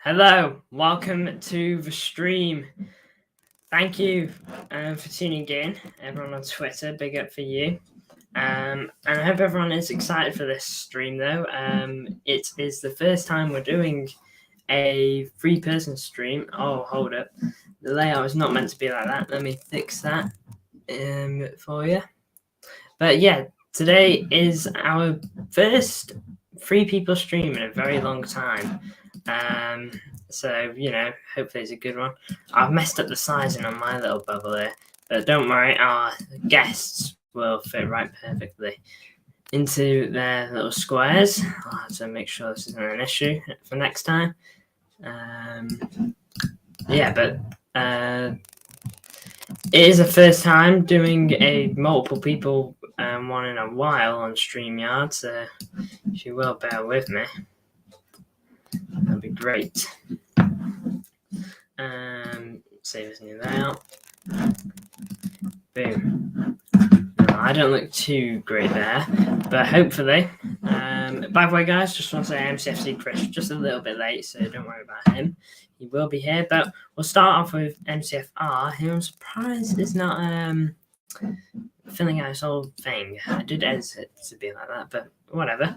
Hello, welcome to the stream. Thank you for tuning in, everyone on Twitter. Big up for you. And I hope everyone is excited for this stream, though. It is the first time we're doing a three-person stream. Oh, hold up. The layout is not meant to be like that. Let me fix that for you. But yeah, today is our first three people stream in a very long time. So, hopefully it's a good one. I've messed up the sizing on my little bubble here, but don't worry, our guests will fit right perfectly into their little squares. I'll have to make sure this isn't an issue for next time. It is the first time doing a multiple people one in a while on StreamYard, so if you will bear with me, that'd be great. Save this new layout. Boom. No, I don't look too great there, but hopefully. By the way, guys, just want to say MCFC Krish just a little bit late, so don't worry about him. He will be here, but we'll start off with MCFR, who I'm surprised is not filling out his whole thing. I did edit it to be like that, but whatever.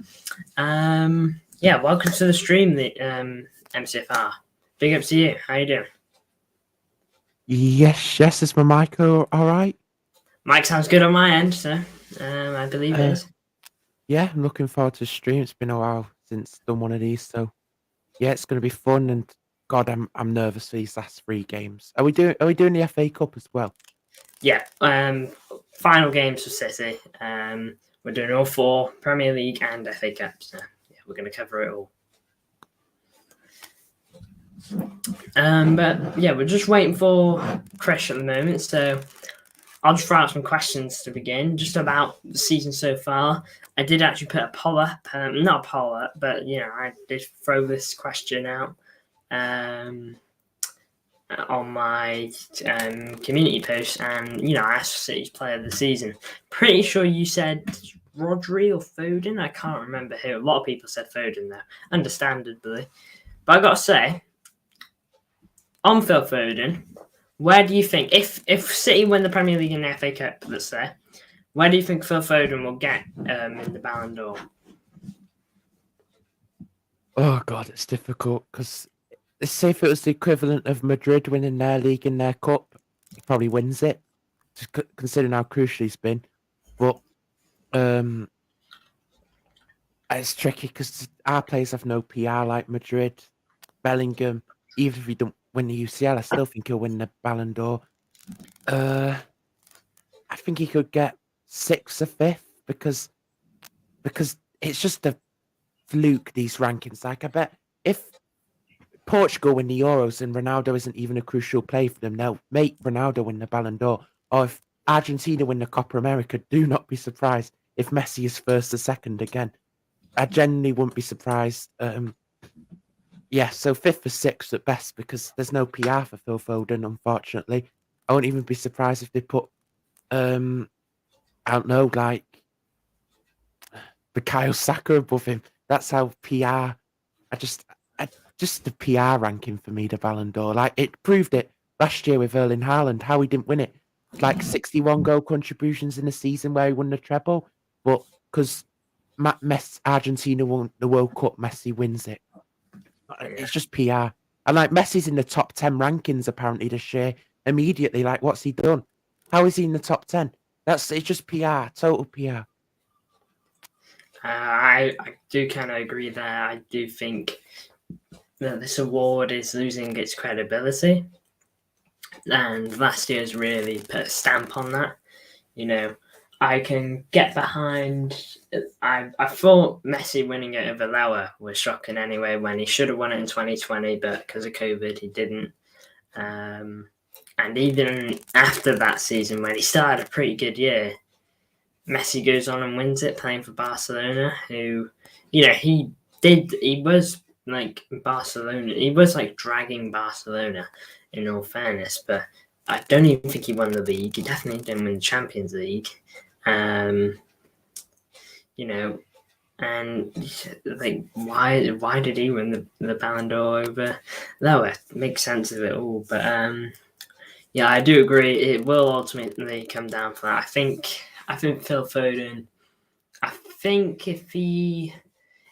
Welcome to the stream, the MCFR. Big up to you. How you doing? Yes. Is my mic all right? Mic sounds good on my end, so I believe it is. Yeah, I'm looking forward to the stream. It's been a while since done one of these, so yeah, it's going to be fun. And God, I'm nervous for these last three games. Are we doing the FA Cup as well? Yeah. Final games for City. We're doing all four Premier League and FA Cup. So yeah, we're going to cover it all. But yeah, we're just waiting for Krish at the moment, so I'll just throw out some questions to begin, just about the season so far. I did actually put a poll up, not a poll up, but I did throw this question out on my community post, and I asked City's player of the season. Pretty sure you said Rodri or Foden. I can't remember who. A lot of people said Foden though, understandably. But I gotta say, on Phil Foden, where do you think, if City win the Premier League and the FA Cup, let's say, where do you think Phil Foden will get in the Ballon d'Or? Oh God, it's difficult because say if it was the equivalent of Madrid winning their league and their cup, he probably wins it, just considering how crucial he's been. But it's tricky because our players have no PR like Madrid, Bellingham. Even if he don't win the UCL, I still think he'll win the Ballon d'Or. I think he could get 6th or 5th because it's just a fluke, these rankings. Like, I bet if Portugal win the Euros and Ronaldo isn't even a crucial play for them, they'll make Ronaldo win the Ballon d'Or. Or if Argentina win the Copa America, do not be surprised if Messi is 1st or 2nd again. I genuinely wouldn't be surprised. So 5th or 6th at best, because there's no PR for Phil Foden, unfortunately. I won't even be surprised if they put, I don't know, like Bukayo Saka above him. That's how PR. Just the PR ranking for me, the Ballon d'Or. Like, it proved it last year with Erling Haaland, how he didn't win it. Like 61 goal contributions in a season where he won the treble, but because Argentina won the World Cup, Messi wins it. It's just PR. And like, Messi's in the top 10 rankings apparently this year. Immediately, like, what's he done? How is he in the top 10? It's just PR, total PR. I do kind of agree there. I do think that this award is losing its credibility, and last year's really put a stamp on that. I can get behind. I thought Messi winning it over Lauer was shocking anyway, when he should have won it in 2020, but because of COVID, he didn't. And even after that season, when he still had a pretty good year, Messi goes on and wins it, playing for Barcelona, who, he was like Barcelona. He was like dragging Barcelona, in all fairness, but I don't even think he won the league. He definitely didn't win the Champions League. And like, why did he win the Ballon d'Or over Lower? Makes sense of it all, but yeah, I do agree. It will ultimately come down for that. I think Phil Foden. I think if he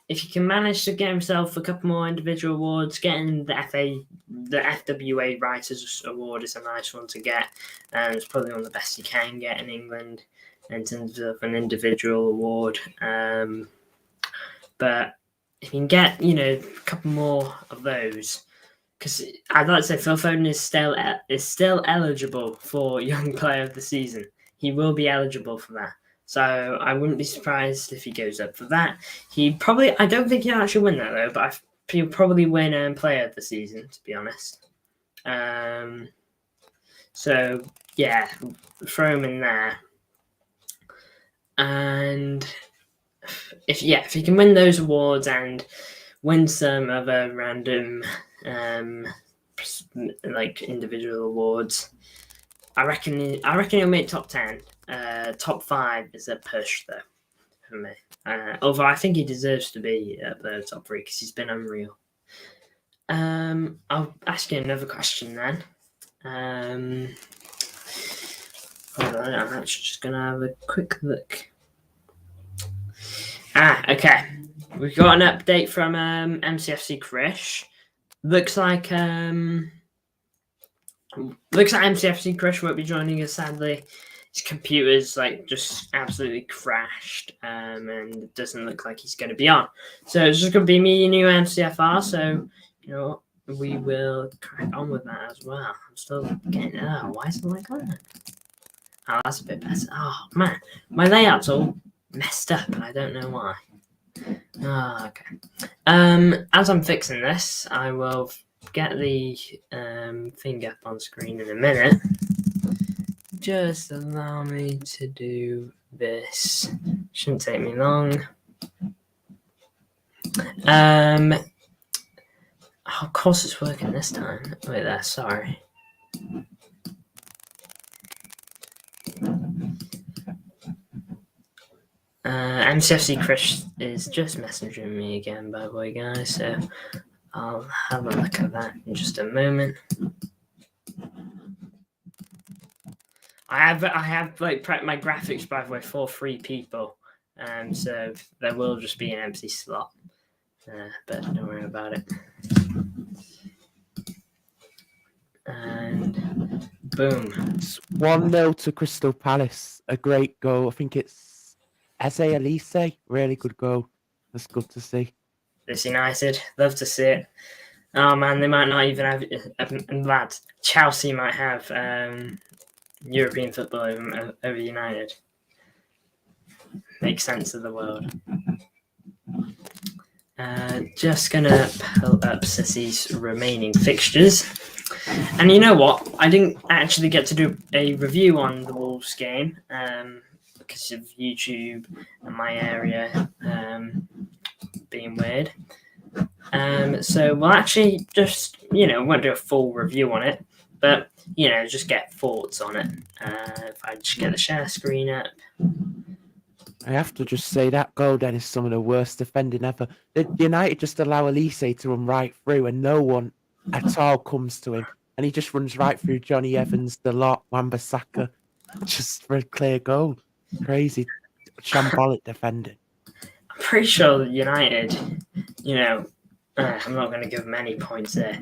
can manage to get himself a couple more individual awards, getting the FWA Writers Award is a nice one to get, and it's probably one of the best you can get in England in terms of an individual award. But if you can get, a couple more of those, because I'd like to say Phil Foden is still eligible for Young Player of the Season. He will be eligible for that. So I wouldn't be surprised if he goes up for that. I don't think he'll actually win that though, but he'll probably win Player of the Season, to be honest. So yeah, throw him in there. And if he can win those awards and win some other random like individual awards, I reckon he'll make top 10. Top 5 is a push though for me. Although I think he deserves to be at the top 3 because he's been unreal. I'll ask you another question then. Hold on, I'm actually just gonna have a quick look. Okay. We've got an update from MCFC Krish. Looks like MCFC Krish won't be joining us, sadly. His computer's just absolutely crashed, and it doesn't look like he's going to be on. So it's just going to be me and you, MCFR. So we will crack on with that as well. I'm still getting. Oh, why is it like that? Oh, that's a bit better. Oh man, my layout's all messed up, and I don't know why. Okay. As I'm fixing this, I will get the thing up on screen in a minute. Just allow me to do this. Shouldn't take me long. Of course it's working this time. Wait there, sorry. MCFC Krish is just messaging me again, by the way, guys, so I'll have a look at that in just a moment. I have prepped my graphics, by the way, for 3 people, so there will just be an empty slot, but don't worry about it. And boom. 1-0 to Crystal Palace. A great goal. I think it's Eze Elise. Really good goal. That's good to see. This United, love to see it. Oh man, they might not even have lads. Chelsea might have European football over United. Makes sense of the world. Just gonna pull up City's remaining fixtures. And you know what? I didn't actually get to do a review on the Wolves game because of YouTube and my area being weird. So we'll actually just, won't do a full review on it, but, just get thoughts on it. If I just get the share screen up. I have to just say that goal then is some of the worst defending ever. The United just allow Elise to run right through and no one at all comes to him. And he just runs right through Johnny Evans, the lot, Wan-Bissaka, just for a clear goal. Crazy, shambolic defending. I'm pretty sure United, I'm not going to give them any points there,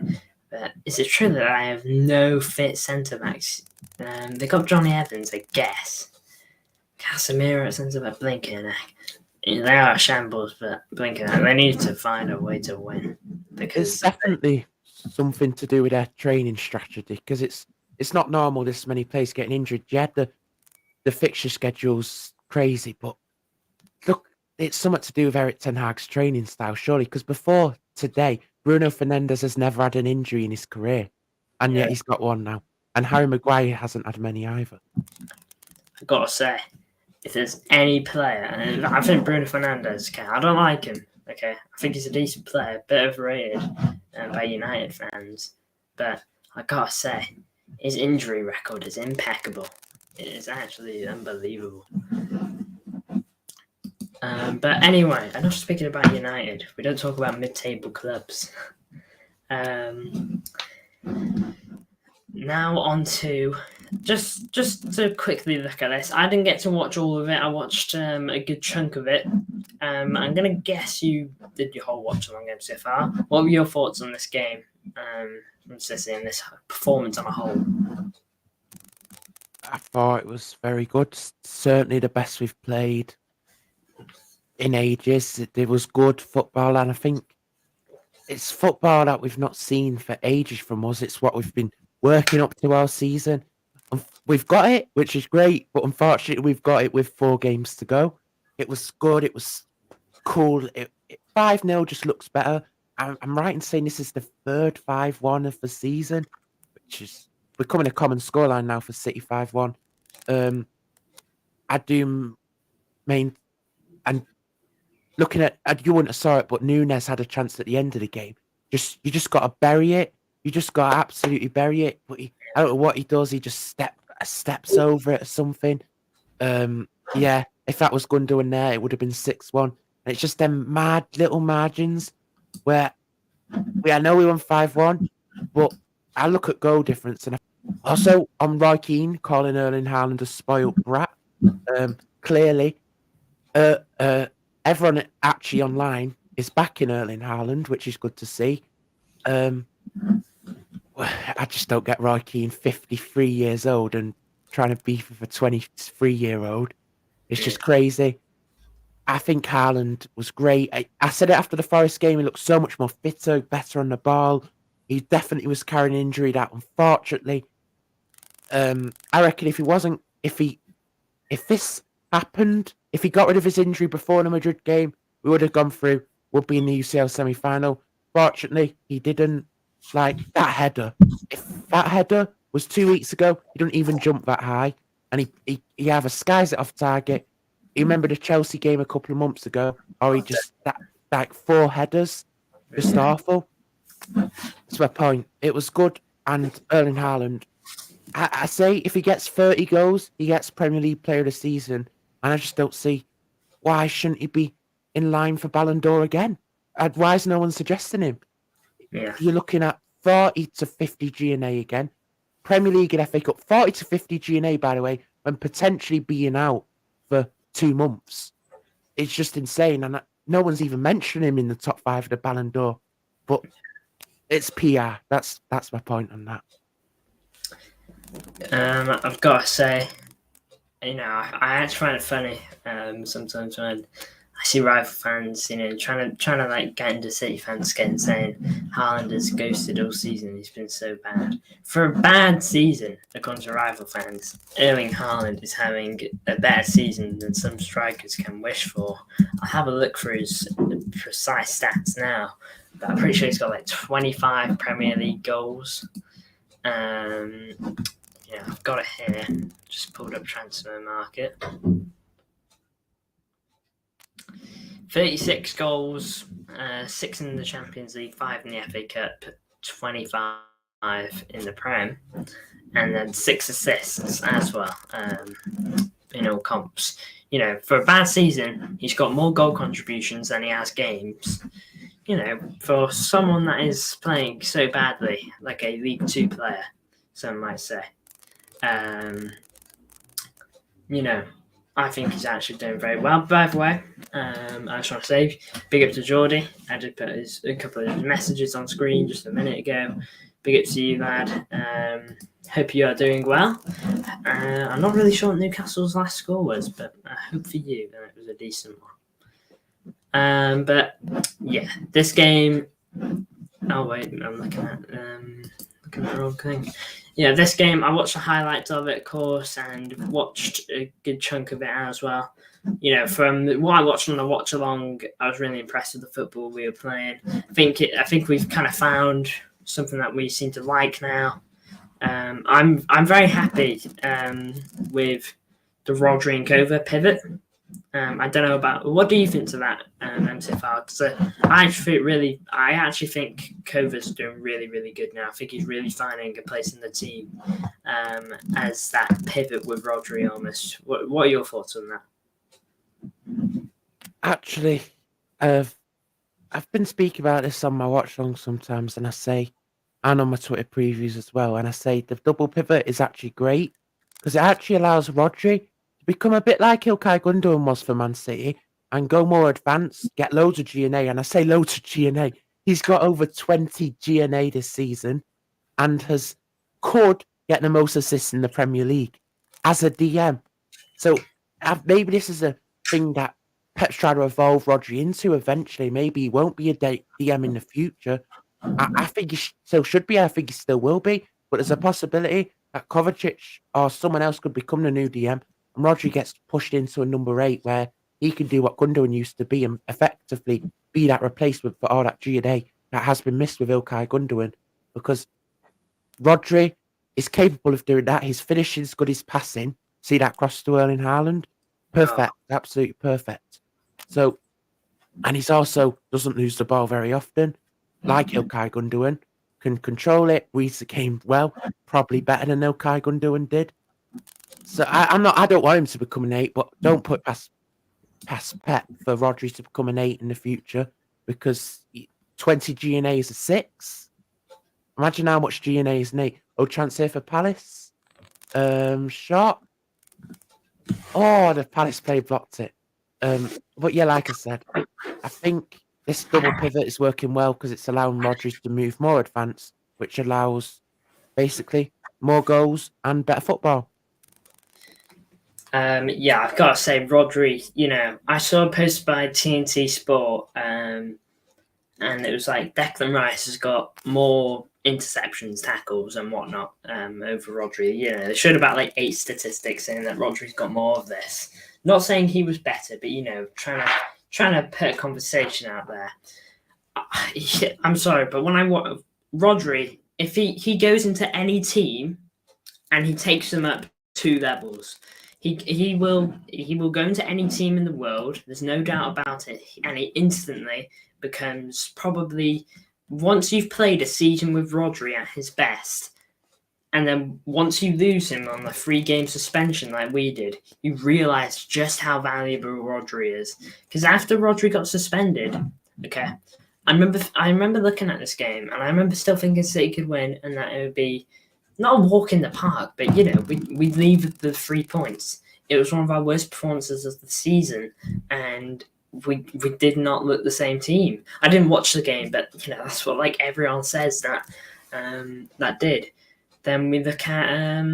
but is it true that I have no fit centre-backs? They got Johnny Evans, I guess. Casemiro at centre-back, blinking. They are shambles, but blinking. They need to find a way to win. Because it's definitely something to do with their training strategy, because it's not normal this many players getting injured. Yeah, the fixture schedule's crazy, but look, it's something to do with Eric Ten Hag's training style, surely, because before today, Bruno Fernandes has never had an injury in his career, and yet he's got one now. And Harry Maguire hasn't had many either. I've got to say, if there's any player, and I think Bruno Fernandes, okay, I don't like him, okay, I think he's a decent player, a bit overrated by United fans, but I got to say, his injury record is impeccable. It is actually unbelievable. But anyway, enough speaking about United. We don't talk about mid-table clubs. Now on to just to quickly look at this. I didn't get to watch all of it. I watched a good chunk of it. I'm gonna guess you did your whole watch along MCFR. What were your thoughts on this game from City and this performance on a whole? I thought it was very good. Certainly the best we've played in ages. It was good football, and I think it's football that we've not seen for ages from us. It's what we've been working up to all season. We've got it, which is great, but unfortunately, we've got it with 4 games to go. It was good. It was cool. 5-0 just looks better. I'm right in saying this is the third 5-1 of the season, which is becoming a common scoreline now for City 5-1. I do mean, and looking at, you wouldn't have saw it, but Nunes had a chance at the end of the game. You just got to bury it. You just got to absolutely bury it. But I don't know what he does. He just steps over it or something. Yeah, if that was Gundogan there, it would have been 6-1. And it's just them mad little margins where I know we won 5-1, but I look at goal difference, and also on Roy Keane calling Erling Haaland a spoiled brat. Clearly, everyone actually online is backing Erling Haaland, which is good to see. I just don't get Roy Keane, 53 years old, and trying to beef with a 23-year-old. It's just crazy. I think Haaland was great. I said it after the Forest game. He looked so much more fitter, better on the ball. He definitely was carrying an injury that, unfortunately, I reckon if this happened, if he got rid of his injury before the Madrid game, we would have gone through. Would be in the UCL semi-final. Fortunately, he didn't. Like that header. If that header was 2 weeks ago, he don't even jump that high, and he either skies it off target. You remember the Chelsea game a couple of months ago, or he just like 4 headers, just awful. That's my point. It was good, and Erling Haaland. I say if he gets 30 goals, he gets Premier League Player of the Season, and I just don't see why shouldn't he be in line for Ballon d'Or again. Why is no one suggesting him? Yeah, You're looking at 40 to 50 GNA again. Premier League and FA Cup, 40 to 50 GNA, by the way, when potentially being out for 2 months. It's just insane, and no one's even mentioning him in the top 5 of the Ballon d'Or. But it's PR. That's my point on that. I've got to say, I actually find it funny sometimes when I see rival fans, trying to like get into City fans' skin, saying Haaland has ghosted all season. He's been so bad. For a bad season, according to rival fans, Erling Haaland is having a better season than some strikers can wish for. I'll have a look for his precise stats now, but I'm pretty sure he's got like 25 Premier League goals. I've got it here. Just pulled up transfer market. 36 goals, 6 in the Champions League, 5 in the FA Cup, 25 in the Prem, and then 6 assists as well in all comps. For a bad season, he's got more goal contributions than he has games. For someone that is playing so badly, like a League 2 player, some might say. I think he's actually doing very well. By the way, I just want to say, big up to Geordie. I did put a couple of messages on screen just a minute ago. Big up to you, lad. Hope you are doing well. I'm not really sure what Newcastle's last score was, but I hope for you that it was a decent one. But yeah, this game. Oh wait, I'm looking at the wrong thing. Yeah, this game, I watched the highlights of it, of course, and watched a good chunk of it as well. From what I watched on the watch along, I was really impressed with the football we were playing. I think we've kind of found something that we seem to like now. I'm very happy with the Rodri and Kova pivot. I don't know what do you think to that, MCFR? Because I actually think Kova's doing really, really good now. I think he's really finding a place in the team as that pivot with Rodri almost. What are your thoughts on Actually, I've been speaking about this on my watch long sometimes, and I say, and on my Twitter previews as well, and I say the double pivot is actually great because it actually allows Rodri to become a bit like Ilkay Gundogan was for Man City and go more advanced, get loads of GNA, and I say loads of GNA. He's got over 20 GNA this season and could get the most assists in the Premier League as a DM. So maybe this is a thing that Pep's trying to evolve Rodri into eventually. Maybe he won't be a DM in the future. I think he still should be. I think he still will be. But there's a possibility that Kovacic or someone else could become the new DM and Rodri gets pushed into a number 8 where he can do what Gundogan used to be and effectively be that replacement for all that GNA that has been missed with Ilkay Gundogan. Because Rodri is capable of doing that. His finishing is good, his passing. See that cross to Erling Haaland? Perfect. Absolutely perfect. So, and he's also doesn't lose the ball very often, like Ilkay Gundogan. Can control it, reads the game well, probably better than Ilkay Gundogan did. So I don't want him to become an 8, but don't put past Pep for Rodri to become an 8 in the future because 20 GNA is a 6. Imagine how much GNA is an 8. Oh, transfer for Palace. Shot. Oh, the Palace player blocked it. But yeah, like I said, I think this double pivot is working well because it's allowing Rodri to move more advanced, which allows basically more goals and better football. Yeah, I've got to say, Rodri, I saw a post by TNT Sport, and it was like Declan Rice has got more interceptions, tackles, and whatnot over Rodri. They showed about like 8 statistics saying that Rodri's got more of this. Not saying he was better, but trying to put a conversation out there. I'm sorry, but when I watch Rodri, if he goes into any team and he takes them up 2 levels, he will go into any team in the world. There's no doubt about it, and he instantly becomes probably, once you've played a season with Rodri at his best, and then once you lose him on the 3-game suspension like we did, you realise just how valuable Rodri is. Because after Rodri got suspended, okay, I remember looking at this game, and I remember still thinking City could win, and that it would be not a walk in the park, but we'd leave with the 3 points. It was one of our worst performances of the season, and we did not look the same team. I didn't watch the game, but that's what like everyone says that did. Then we look at I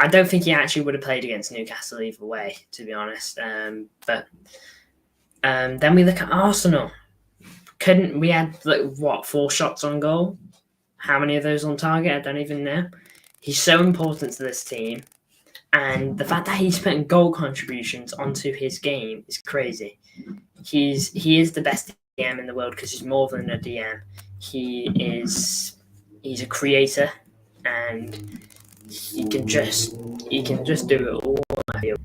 don't think he actually would have played against Newcastle either way, to be honest. But then we look at Arsenal. We had 4 shots on goal? How many of those on target? I don't even know. He's so important to this team. And the fact that he's putting goal contributions onto his game is crazy. He is the best DM in the world because he's more than a DM. He's a creator, and he can just do it all. I feel.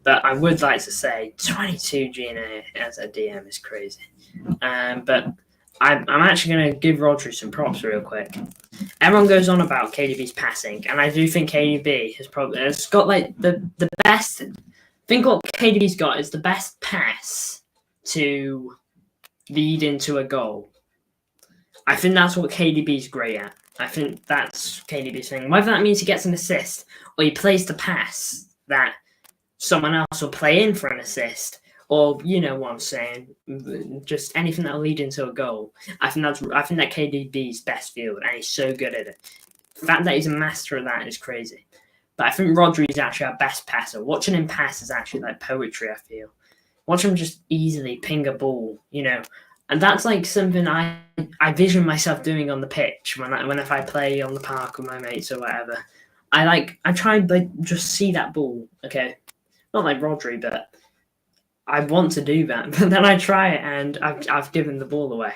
But I would like to say 22 GNA as a DM is crazy. But I'm actually going to give Rodri some props real quick. Everyone goes on about KDB's passing, and I do think KDB has got like the best. I think what KDB's got is the best pass to lead into a goal. I think that's what KDB's great at. I think that's KDB's thing. Whether that means he gets an assist or he plays the pass that someone else will play in for an assist, or you know what I'm saying, just anything that'll lead into a goal. I think that KDB's best field, and he's so good at it. The fact that he's a master of that is crazy. But I think Rodri's actually our best passer. Watching him pass is actually like poetry, I feel. Watch him just easily ping a ball, and that's like something I vision myself doing on the pitch if I play on the park with my mates or whatever. I try and just see that ball, okay? Not like Rodri, but I want to do that. But then I try it, and I've given the ball away.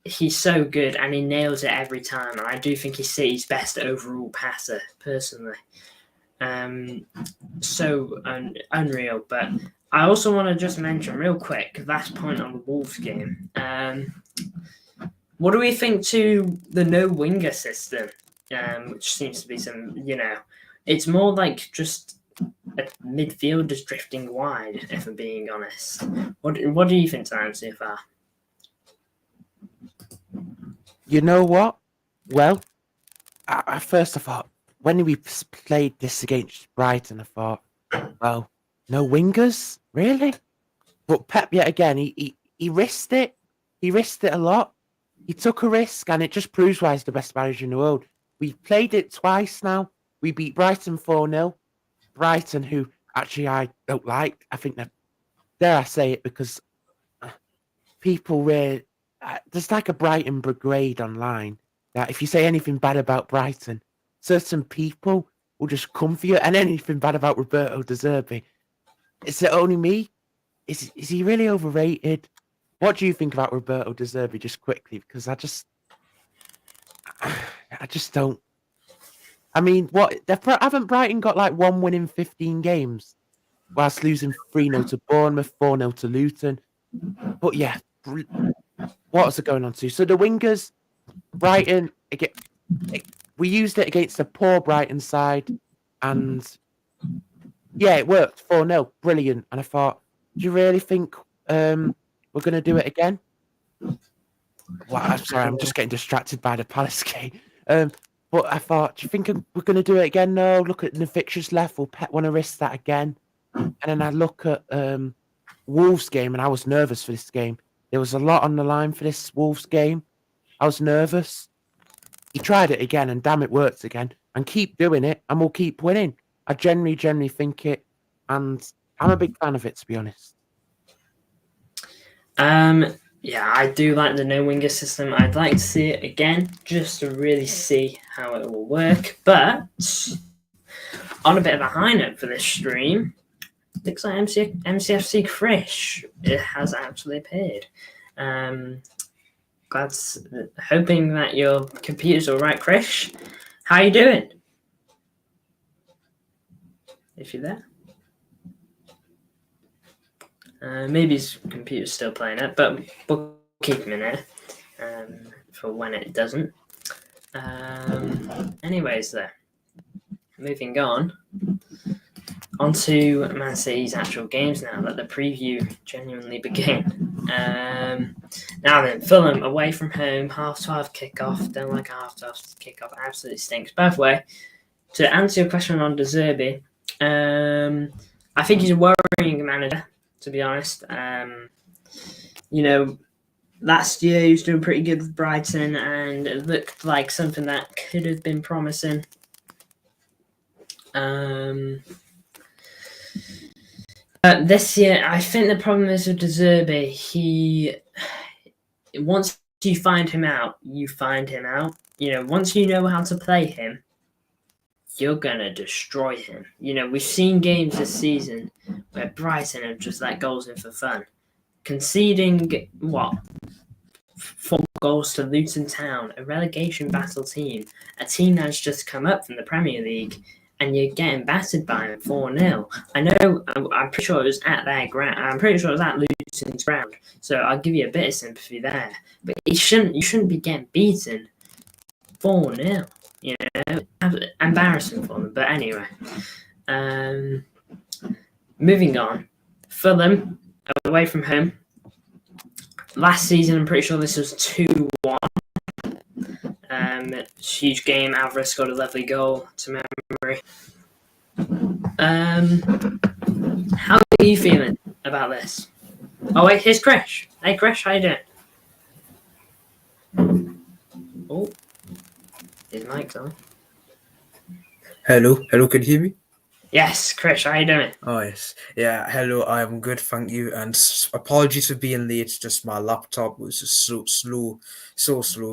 He's so good, and he nails it every time. And I do think he's City's best overall passer, personally. So unreal. But I also want to just mention real quick, last point on the Wolves game. What do we think to the no winger system? Which seems to be some, it's more like just midfielders drifting wide, if I'm being honest. What do you think to MCFR? You know what? Well, first I thought, when we played this against Brighton, I thought, well, no wingers? Really? But Pep, yet again, he risked it. He risked it a lot. He took a risk, and it just proves why he's the best manager in the world. We played it twice now. We beat Brighton 4-0. Brighton, who actually I don't like. I think that, dare I say it, because people really... there's like a Brighton brigade online that if you say anything bad about Brighton, certain people will just come for you, and anything bad about Roberto De Zerbi. Is it only me? Is he really overrated? What do you think about Roberto De Zerbi, just quickly? Because I just don't. I mean, haven't Brighton got like 1 win in 15 games, whilst losing 3-0 to Bournemouth, 4-0 to Luton? But yeah, what is it going on to? So the wingers, Brighton, we used it against a poor Brighton side, and yeah, it worked. 4-0, brilliant. And I thought, do you really think we're going to do it again? Well, I'm sorry, I'm just getting distracted by the Palace game. But I thought, do you think we're going to do it again? No, look at the fixtures left. Will Pep want to risk that again? And then I look at Wolves game, and I was nervous for this game. There was a lot on the line for this Wolves game. I was nervous. He tried it again, and damn, it worked again. And keep doing it, and we'll keep winning. I genuinely think it, and I'm a big fan of it, to be honest. Yeah, I do like the no winger system. I'd like to see it again, just to really see how it will work. But on a bit of a high note for this stream, looks like MCFC Krish, it has actually appeared. Hoping that your computer's all right, Krish. How you doing? If you're there. Maybe his computer's still playing it, but we'll keep him in there for when it doesn't. Anyways, there. Moving on to Man City's actual games now. Let the preview genuinely begin. Now then, Fulham away from home, 12:30 kickoff. Don't like a 12:30 kickoff. Absolutely stinks. By the way, to answer your question on De Zerbi, I think he's a worrying manager, to be honest. Last year he was doing pretty good with Brighton, and it looked like something that could have been promising. This year, I think the problem is with De Zerbi. Once you find him out, you find him out. Once you know how to play him, you're gonna destroy him. We've seen games this season where Brighton have just let goals in for fun, conceding 4 goals to Luton Town, a relegation battle team, a team that's just come up from the Premier League, and you're getting battered by them 4-0. I know, I'm pretty sure it was at their ground. I'm pretty sure it was at Luton's ground. So I'll give you a bit of sympathy there. But you shouldn't be getting beaten 4-0. Embarrassing for them. But anyway, moving on. Fulham away from home. Last season, I'm pretty sure this was 2-1. Huge game. Alvarez scored a lovely goal to memory. How are you feeling about this? Oh wait, here's Krish. Hey Krish, how you doing? Oh, his mic's on. Hello, can you hear me? Yes, Krish, how you doing? Oh yes, yeah. Hello, I am good, thank you. And apologies for being late. Just my laptop was just so slow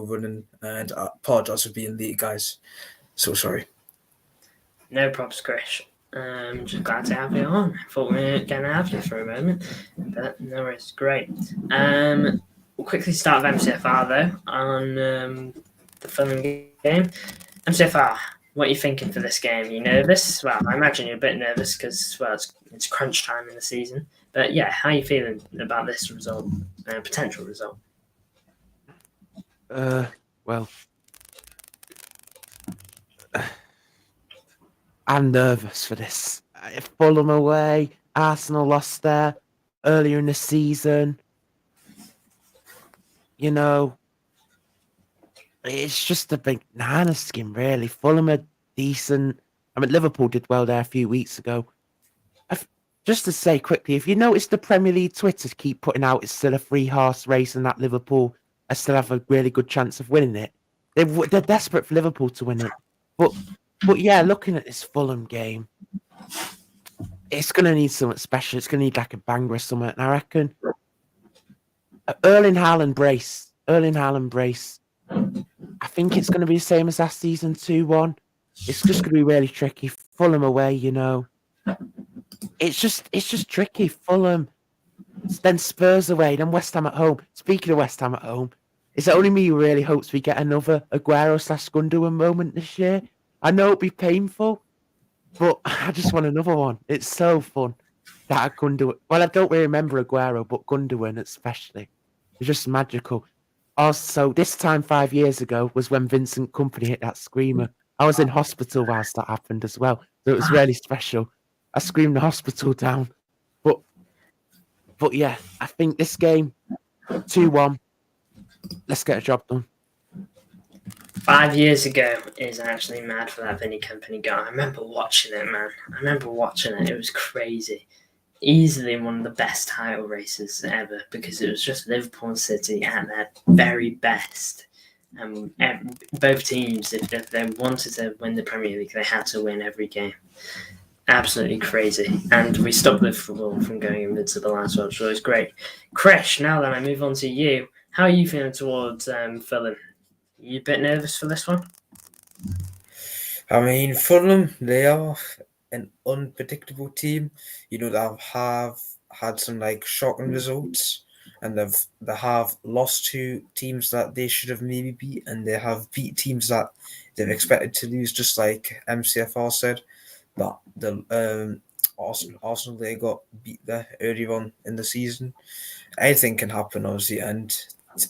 running, and I apologize for being late, guys. So sorry. No props, Krish. Just glad to have you on. Thought we weren't going to have you for a moment, but no worries. Great. We'll quickly start with MCFR though on the Fulham game. MCFR. What are you thinking for this game? Are you nervous? Well, I imagine you're a bit nervous because, it's crunch time in the season. But yeah, how are you feeling about this result, potential result? Well, I'm nervous for this. Fulham away. Arsenal lost there earlier in the season. You know, it's just a big banana skin, really. Fulham are decent. I mean, Liverpool did well there a few weeks ago. Just to say quickly, if you notice the Premier League Twitter keep putting out it's still a 3-horse race and that Liverpool I still have a really good chance of winning it. They're desperate for Liverpool to win it. But yeah, looking at this Fulham game, it's going to need something special. It's going to need like a banger or something. And I reckon Erling Haaland brace. I think it's going to be the same as last season, 2-1. It's just going to be really tricky. Fulham away, you know. It's just tricky. Fulham, then Spurs away, then West Ham at home. Speaking of West Ham at home, is it only me who really hopes we get another Aguero/Gundogan moment this year? I know it'll be painful, but I just want another one. It's so fun that Gundogan. Well, I don't really remember Aguero, but Gundogan especially. It's just magical. Also, this time 5 years ago was when Vincent Kompany hit that screamer. I was in hospital whilst that happened as well, so it was really special. I screamed the hospital down. But yeah, I think this game, 2-1. Let's get a job done. 5 years ago is actually mad for that Vinny Company goal. I remember watching it, man. It was crazy. Easily one of the best title races ever because it was just Liverpool and City at their very best. Both teams, if they wanted to win the Premier League, they had to win every game. Absolutely crazy. And we stopped Liverpool from going invincible as well, so it was great. Krish, now then I move on to you. How are you feeling towards Fulham? You a bit nervous for this one? I mean, Fulham, they are an unpredictable team. You know, they have had some like shocking results, and they have lost to teams that they should have maybe beat, and they have beat teams that they've expected to lose, just like MCFR said. But the Arsenal, they got beat there earlier on in the season. Anything can happen, obviously, and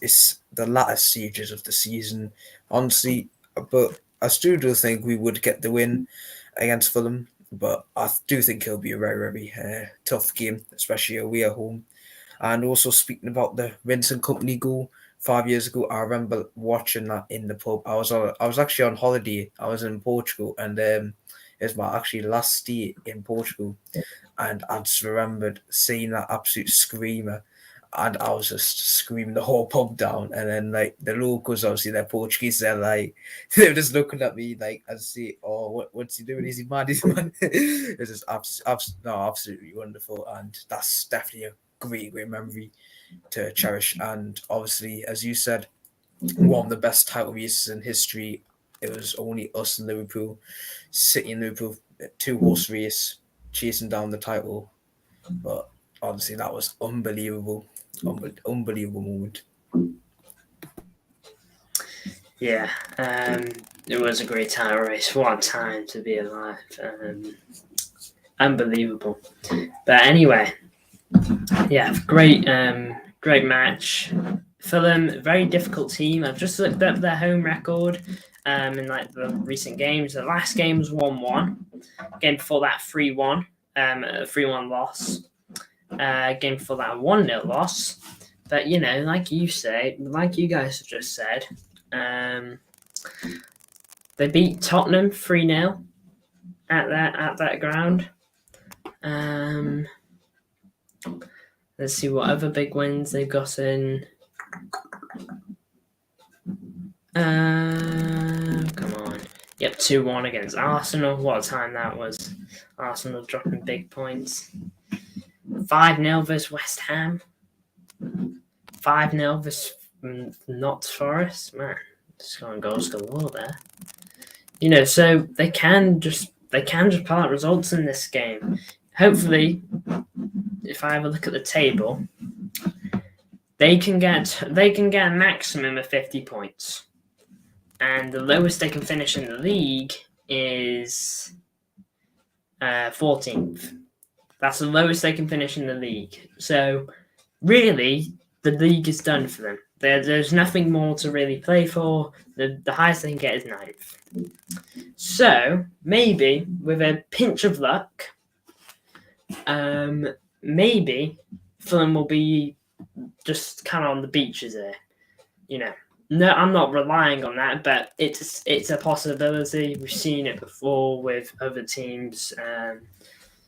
it's the latter stages of the season, honestly. But I still do think we would get the win against Fulham. But I do think it'll be a very, very tough game, especially away at home. And also speaking about the Vincent Kompany goal 5 years ago, I remember watching that in the pub. I was actually on holiday. I was in Portugal, and it was my actually last stay in Portugal, and I just remembered seeing that absolute screamer. And I was just screaming the whole pub down. And then, like, the locals, obviously, they're Portuguese. They're like, they were just looking at me, like, and say, "Oh, what's he doing? Is he mad? Is he mad?" It's just absolutely wonderful. And that's definitely a great memory to cherish. And obviously, as you said, one of the best title races in history. It was only us and Liverpool, City and Liverpool, 2-horse race, chasing down the title. But honestly, that was unbelievable. Unbelievable moment. Yeah, it was a great title race. What a time to be alive. Unbelievable. But anyway, yeah, great match. Fulham, very difficult team. I've just looked up their home record in like the recent games. The last game was 1-1. Game before that, 3-1. A 3-1 loss. Game before that, a 1-0 loss. But you know, like you guys have just said, they beat Tottenham 3-0 at that ground. Let's see what other big wins they've got in. Come on. Yep, 2-1 against Arsenal. What a time that was. Arsenal dropping big points. 5-0 versus West Ham. 5-0 versus Notts Forest. Man, scoring goals galore there. You know, so they can just pull out results in this game. Hopefully, if I have a look at the table, they can get a maximum of 50 points. And the lowest they can finish in the league is 14th. That's the lowest they can finish in the league. So, really, the league is done for them. There's nothing more to really play for. The highest they can get is 9th. So, maybe, with a pinch of luck, maybe Fulham will be just kind of on the beaches there. No, I'm not relying on that, but it's a possibility. We've seen it before with other teams,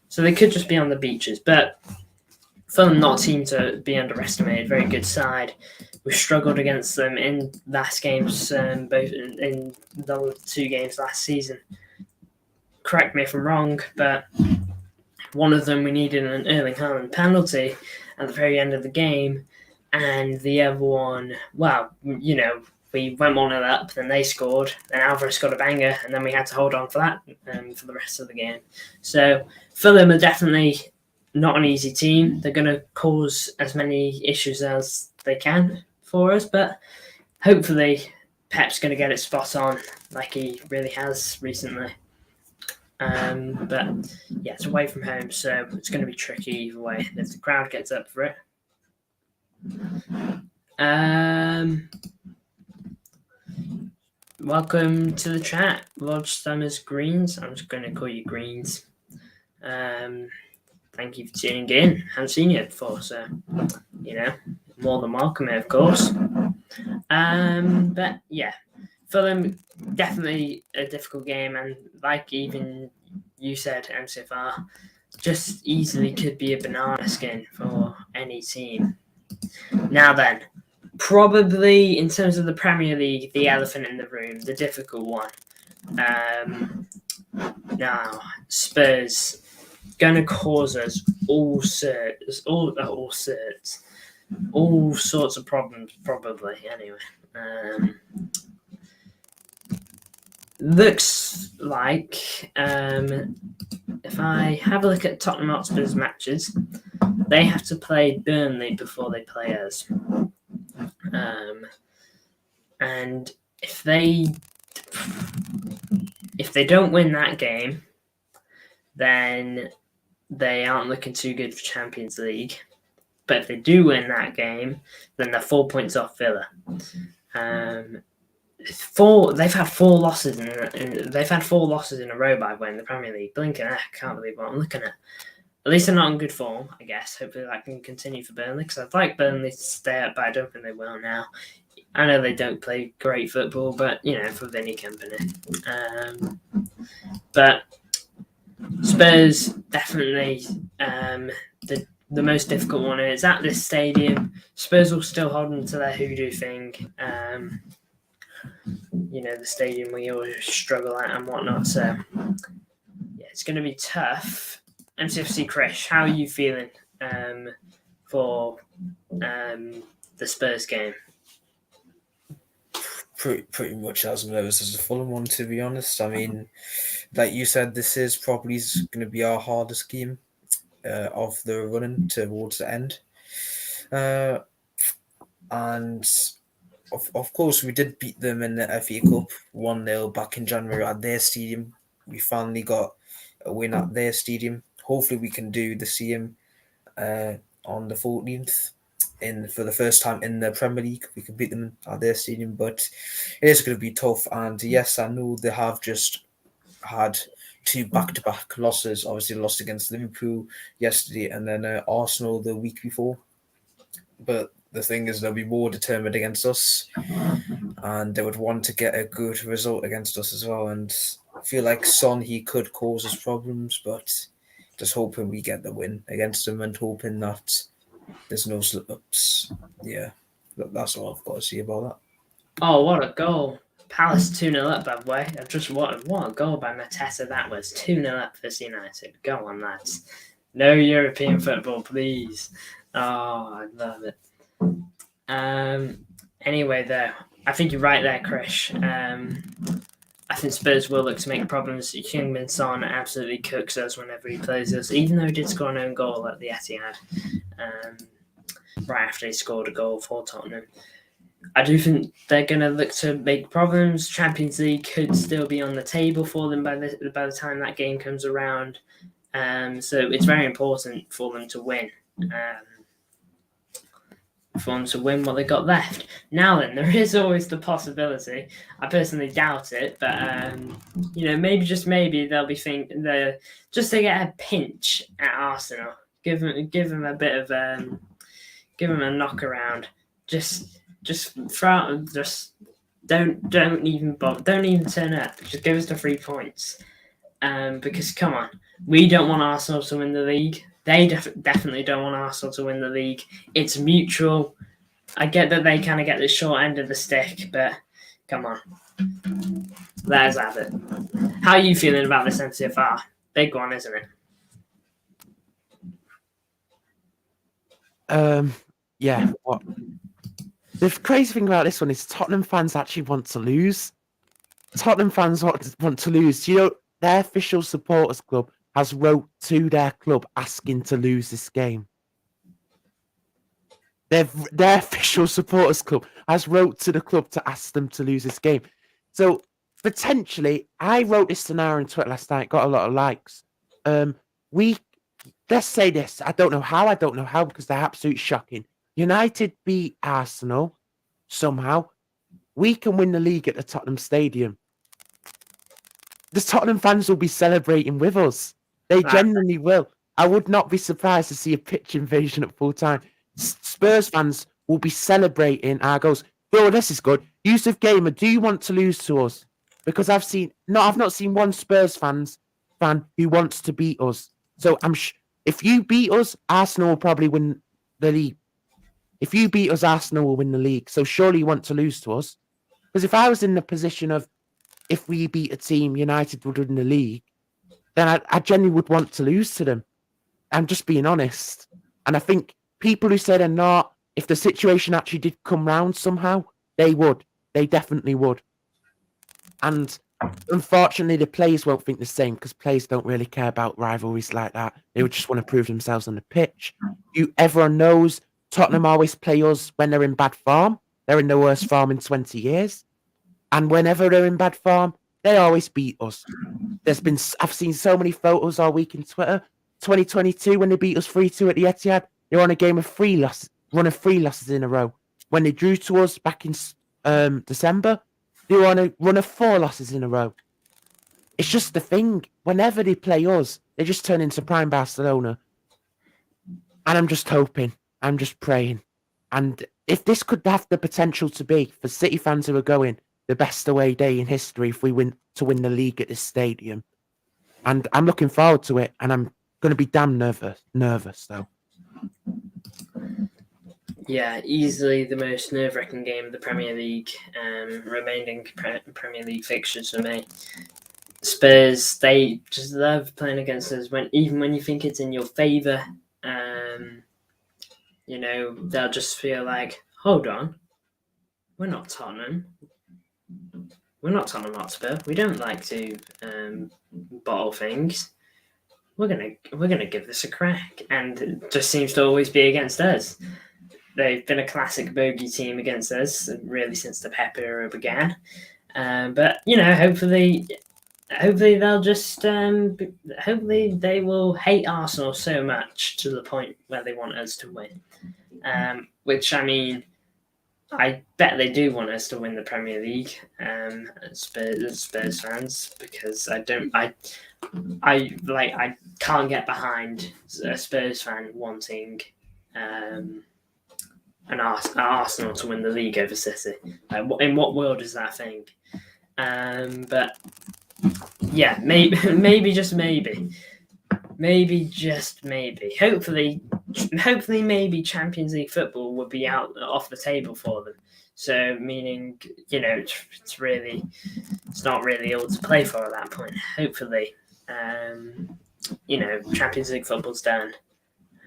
so they could just be on the beaches. But Fulham not a team to be underestimated. Very good side. We struggled against them in last games, both in the 2 games last season. Correct me if I'm wrong, but one of them we needed an Erling Haaland penalty at the very end of the game. And the other one, well, we went 1-0 up, then they scored, then Alvarez got a banger, and then we had to hold on for that for the rest of the game. So Fulham are definitely not an easy team. They're going to cause as many issues as they can for us, but hopefully Pep's going to get it spot on like he really has recently. But yeah, it's away from home, so it's going to be tricky either way if the crowd gets up for it. Welcome to the chat, Lord Stummers Greens. I'm just going to call you Greens. Thank you for tuning in. Haven't seen you before, so more than welcome, of course. But yeah, Fulham definitely a difficult game, and like even you said, MCFR just easily could be a banana skin for any team. Now then, probably in terms of the Premier League, the elephant in the room, the difficult one. Now, Spurs going to cause us all sorts of problems, probably. Anyway, looks like if I have a look at Tottenham Hotspur's matches, they have to play Burnley before they play us. And if they don't win that game, then they aren't looking too good for Champions League. But if they do win that game, then they're 4 points off Villa. They've had 4 losses in a row by the way in the Premier League. Blinking, I can't believe what I'm looking at. At least they're not in good form, I guess. Hopefully that can continue for Burnley, because I'd like Burnley to stay up, but I don't think they will now. I know they don't play great football, but, for Vinny company. But Spurs, definitely the most difficult one is at this stadium. Spurs will still hold on to their hoodoo thing. The stadium we always struggle at and whatnot. So, yeah, it's going to be tough. MCFC Krish, how are you feeling for the Spurs game? Pretty much as nervous as the Fulham one, to be honest. I mean, like you said, this is probably going to be our hardest game of the running towards the end. And of course, we did beat them in the FA Cup 1-0 back in January at their stadium. We finally got a win at their stadium. Hopefully, we can do the same on the 14th. For the first time in the Premier League, we can beat them at their stadium, but it is going to be tough. And yes, I know they have just had 2 back-to-back losses. Obviously, lost against Liverpool yesterday, and then Arsenal the week before. But the thing is, they'll be more determined against us, and they would want to get a good result against us as well. And I feel like Son, he could cause us problems, but just hoping we get the win against them and hoping that there's no slip-ups. Yeah, that's all I've got to say about that. Oh, what a goal. Palace 2-0 up, by the way. What a goal by Mateta that was. 2-0 up for United. Go on, lads. No European football, please. Oh, I love it. Anyway, though, I think you're right there, Krish. I think Spurs will look to make problems. Heung-min Son absolutely cooks us whenever he plays us, even though he did score an own goal at the Etihad right after he scored a goal for Tottenham. I do think they're going to look to make problems. Champions League could still be on the table for them by the time that game comes around. So it's very important for them to win. for them to win what they got left. Now then, there is always the possibility. I personally doubt it, but maybe just maybe they'll be thinking just to get a pinch at Arsenal, give them a bit of give them a knock around. Just throw out, just don't even turn up. Just give us the 3 points. Because come on, we don't want Arsenal to win the league. They definitely don't want Arsenal to win the league. It's mutual. I get that they kind of get the short end of the stick, but come on, let us have it. How are you feeling about this MCFR? Big one, isn't it? Yeah. What? The crazy thing about this one is Tottenham fans actually want to lose. Tottenham fans want to lose. You know, their official supporters club has wrote to their club asking to lose this game. Their official supporters club has wrote to the club to ask them to lose this game. So potentially, I wrote this scenario on Twitter last night, got a lot of likes. Let's say this. I don't know how, because they're absolutely shocking. United beat Arsenal somehow. We can win the league at the Tottenham Stadium. The Tottenham fans will be celebrating with us. They genuinely will. I would not be surprised to see a pitch invasion at full time. Spurs fans will be celebrating our goals. Oh, this is good. Yusuf Gamer, do you want to lose to us? Because I've not seen one Spurs fan who wants to beat us. So if you beat us, Arsenal will probably win the league. If you beat us, Arsenal will win the league. So surely you want to lose to us. Because if I was in the position of if we beat a team, United would win the league, then I genuinely would want to lose to them. I'm just being honest. And I think people who say they're not, if the situation actually did come round somehow, they would. They definitely would. And unfortunately, the players won't think the same because players don't really care about rivalries like that. They would just want to prove themselves on the pitch. Everyone knows Tottenham always play us when they're in bad form. They're in the worst form in 20 years. And whenever they're in bad form, they always beat us. I've seen so many photos all week on Twitter. 2022, when they beat us 3-2 at the Etihad, they were on a run of 3 losses in a row. When they drew to us back in December, they were on a run of 4 losses in a row. It's just the thing. Whenever they play us, they just turn into prime Barcelona. And I'm just hoping. I'm just praying. And if this could have the potential to be, for City fans who are going, the best away day in history if we win the league at this stadium. And I'm looking forward to it, and I'm going to be damn nervous though. Yeah, easily the most nerve-wracking game of the Premier League, remaining Premier League fixtures for me. Spurs, they just love playing against us even when you think it's in your favour. They'll just feel like, hold on, we're not Tottenham. We're not Tottenham Hotspur. We don't like to bottle things. We're gonna give this a crack, and it just seems to always be against us. They've been a classic bogey team against us, really since the Pep era began. But hopefully they'll just hopefully they will hate Arsenal so much to the point where they want us to win. Which I mean, I bet they do want us to win the Premier League, Spurs fans, because I can't get behind a Spurs fan wanting Arsenal to win the league over City. In what world is that a thing? But yeah, maybe just maybe. Hopefully, maybe Champions League football would be off the table for them. So, meaning, it's not really all to play for at that point. Hopefully, Champions League football's done,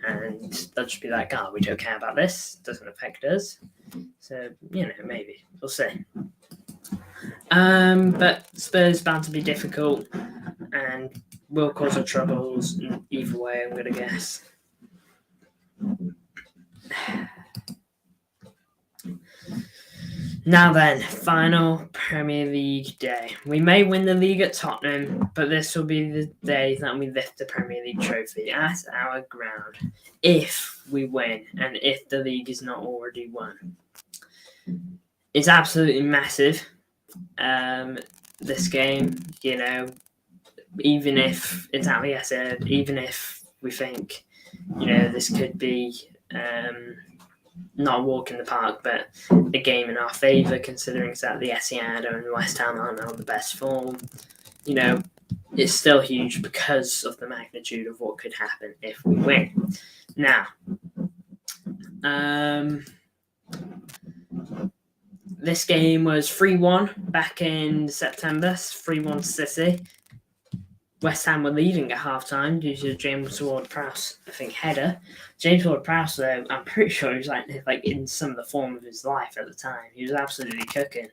and they'll just be like, we don't care about this. It doesn't affect us. So, maybe we'll see. But Spurs bound to be difficult, and will cause us troubles either way, I'm going to guess. Now then, final Premier League day. We may win the league at Tottenham, but this will be the day that we lift the Premier League trophy at our ground. If we win and if the league is not already won. It's absolutely massive. This game, even if exactly as I said, even if we think, this could be not a walk in the park, but a game in our favour, considering that the Etihad and West Ham are now the best form. It's still huge because of the magnitude of what could happen if we win. Now, this game was 3-1 back in September, 3-1 to City. West Ham were leading at half-time due to James Ward-Prowse, I think, header. James Ward-Prowse, though, I'm pretty sure he was like in some of the form of his life at the time. He was absolutely cooking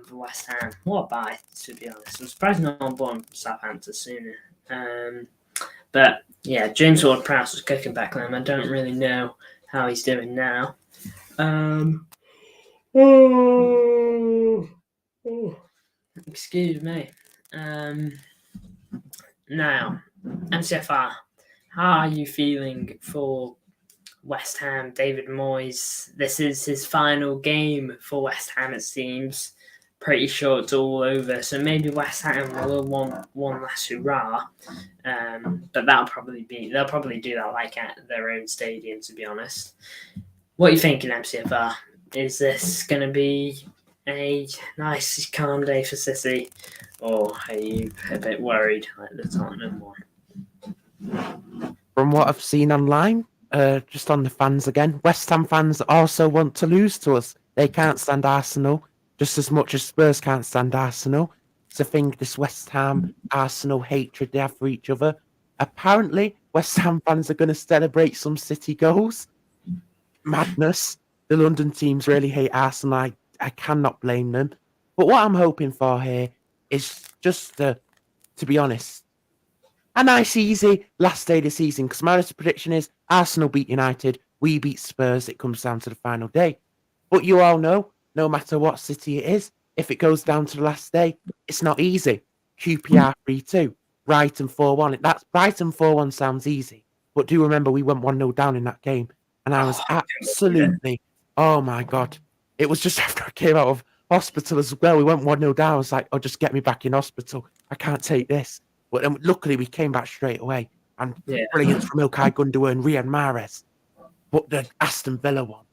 for West Ham. What a buy, to be honest. I'm surprised no one bought him from Southampton sooner. But, yeah, James Ward-Prowse was cooking back then. I don't really know how he's doing now. Excuse me. Now, MCFR, how are you feeling for West Ham? David Moyes, this is his final game for West Ham, it seems. Pretty sure it's all over, so maybe West Ham will want one last hurrah. But they'll probably do that like at their own stadium, to be honest. What are you thinking, MCFR? Is this going to be a nice, calm day for City? Or are you a bit worried like the Tottenham one? From what I've seen online, just on the fans again, West Ham fans also want to lose to us. They can't stand Arsenal just as much as Spurs can't stand Arsenal. So I think this West Ham Arsenal hatred they have for each other. Apparently, West Ham fans are going to celebrate some City goals. Madness. The London teams really hate Arsenal. I cannot blame them. But what I'm hoping for here is just, to be honest, a nice, easy last day of the season. Because my prediction is Arsenal beat United, we beat Spurs. It comes down to the final day. But you all know, no matter what city it is, if it goes down to the last day, it's not easy. QPR 3-2, Brighton 4-1. That's Brighton 4-1 sounds easy. But do remember, we went 1-0 down in that game. And I was absolutely, oh my God. It was just after I came out of hospital as well. We went 1-0 down. I was like, oh, just get me back in hospital. I can't take this. But then luckily we came back straight away. And brilliant from Ilkay Gundogan and Riyad Mahrez. But the Aston Villa one,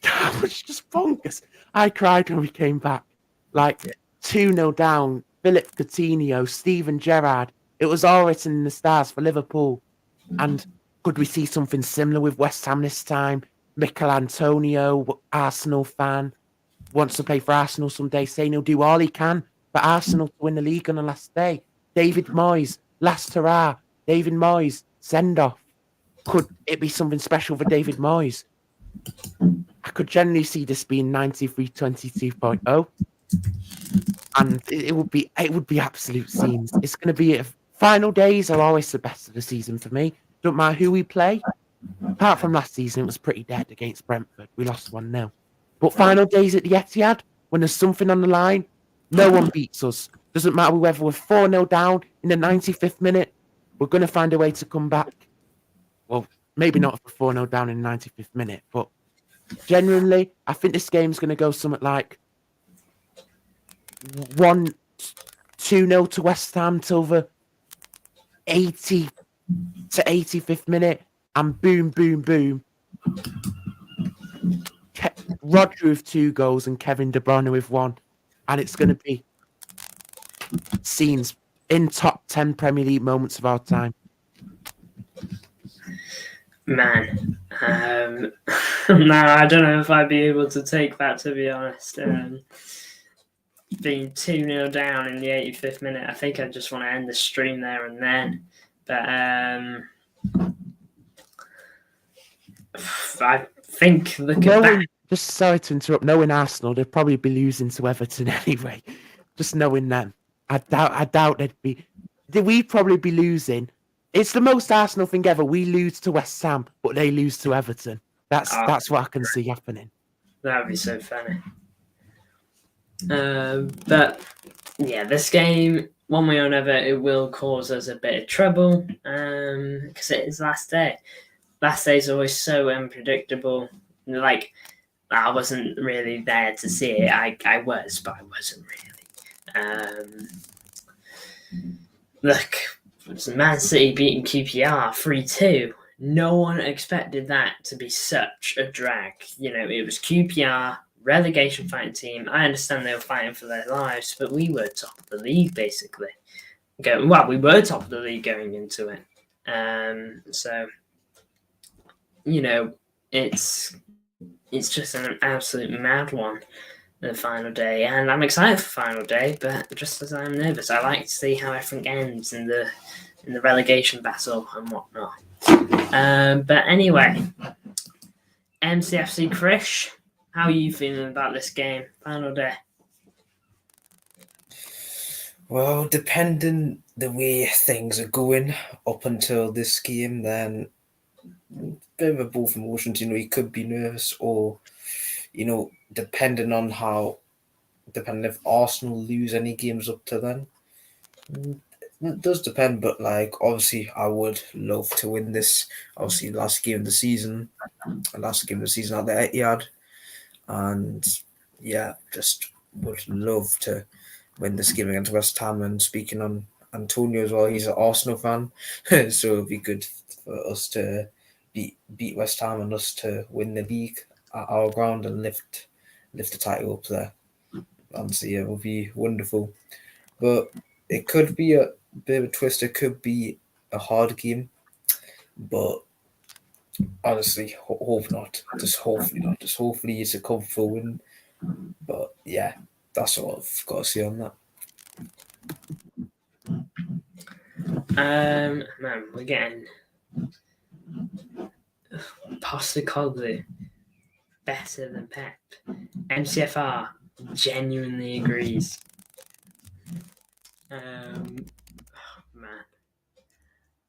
that was just bonkers. I cried when we came back. Like 2-0 down, Philip Coutinho, Steven Gerrard. It was all written in the stars for Liverpool. And could we see something similar with West Ham this time? Mikel Antonio, Arsenal fan, wants to play for Arsenal someday, saying he'll do all he can for Arsenal to win the league on the last day. David Moyes, last hurrah. David Moyes, send-off. Could it be something special for David Moyes? I could generally see this being 93-22.0. And it would be absolute scenes. It's going to be final days are always the best of the season for me. Don't matter who we play. Apart from last season, it was pretty dead against Brentford. We lost 1-0. But final days at the Etihad, when there's something on the line, no one beats us. Doesn't matter whether we're 4-0 down in the 95th minute, we're going to find a way to come back. Well, maybe not if we're 4-0 down in the 95th minute, but genuinely, I think this game's going to go something like 2-0 to West Ham till the 80 to 85th minute, and boom, boom, boom. Rodri with 2 goals and Kevin De Bruyne with 1. And it's going to be scenes in top 10 Premier League moments of our time. Man, no, I don't know if I'd be able to take that, to be honest. Being 2-0 down in the 85th minute, I think I just want to end the stream there and then. But I think looking back... Just sorry to interrupt. Knowing Arsenal, they'd probably be losing to Everton anyway. Just knowing them. I doubt they'd be... We'd probably be losing. It's the most Arsenal thing ever. We lose to West Ham, but they lose to Everton. That's what I can see happening. That would be so funny. But yeah, this game, one way or another, it will cause us a bit of trouble because it is last day. last day's always so unpredictable. Like, I wasn't really there to see it. I was, but I wasn't really. Look, Man City beating QPR 3-2. No one expected that to be such a drag. You know, it was QPR, relegation fighting team. I understand they were fighting for their lives, but we were top of the league, basically. We were top of the league going into it. So, you know, it's just an absolute mad one, the final day, and I'm excited for final day, but just as I'm nervous, I like to see how everything ends in the relegation battle and whatnot. But anyway, MCFC Krish, how are you feeling about this game, final day? Well, depending the way things are going up until this game, then bit of a both emotions. You know, you could be nervous, or you know, depending if Arsenal lose any games up to then. It does depend, but like obviously, I would love to win this. Obviously, last game of the season at the Etihad, and yeah, just would love to win this game against West Ham. And speaking on Antonio as well, he's an Arsenal fan, so it'd be good for us to beat West Ham and us to win the league at our ground and lift the title up there. Honestly, it would be wonderful. But it could be a bit of a twist. It could be a hard game, but honestly, hope not. Just hopefully not. Just hopefully it's a comfortable win. But yeah, that's all I've got to say on that. Man, we're getting Postecoglou better than Pep. MCFR genuinely agrees. Man,